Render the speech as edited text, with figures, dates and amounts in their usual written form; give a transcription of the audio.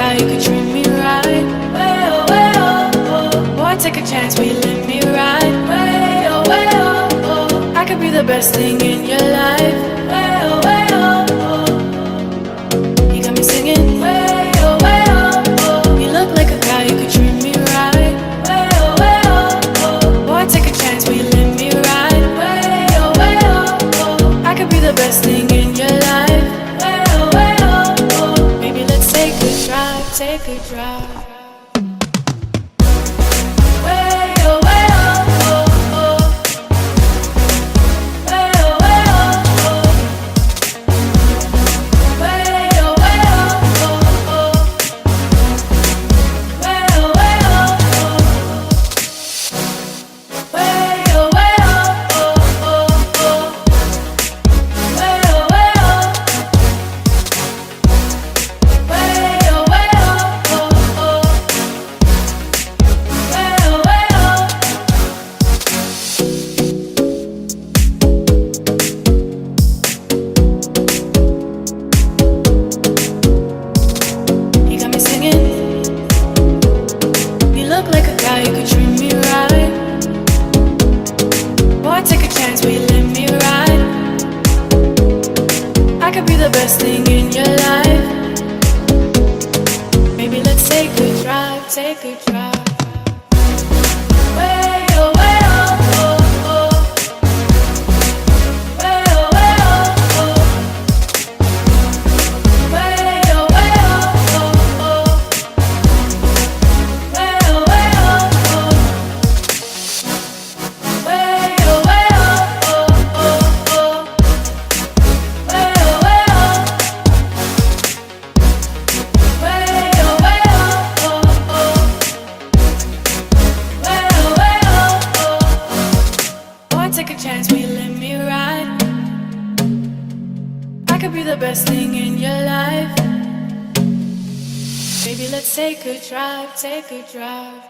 guy who could treat me right. Way oh, way oh, oh. Boy, take a chance, will you let me ride? Way oh, way oh, oh. I could be the best thing in your life. Way oh, way oh, oh. You got me singing. Way oh, way oh, oh. You look like a guy who could treat me right. Way oh, way oh, oh. Boy, take a chance, will you let me ride? Way oh, way oh, oh. I could be the best thing in your life. Way oh, way oh, oh. Maybe let's take a drive, take a drive. Take a drive.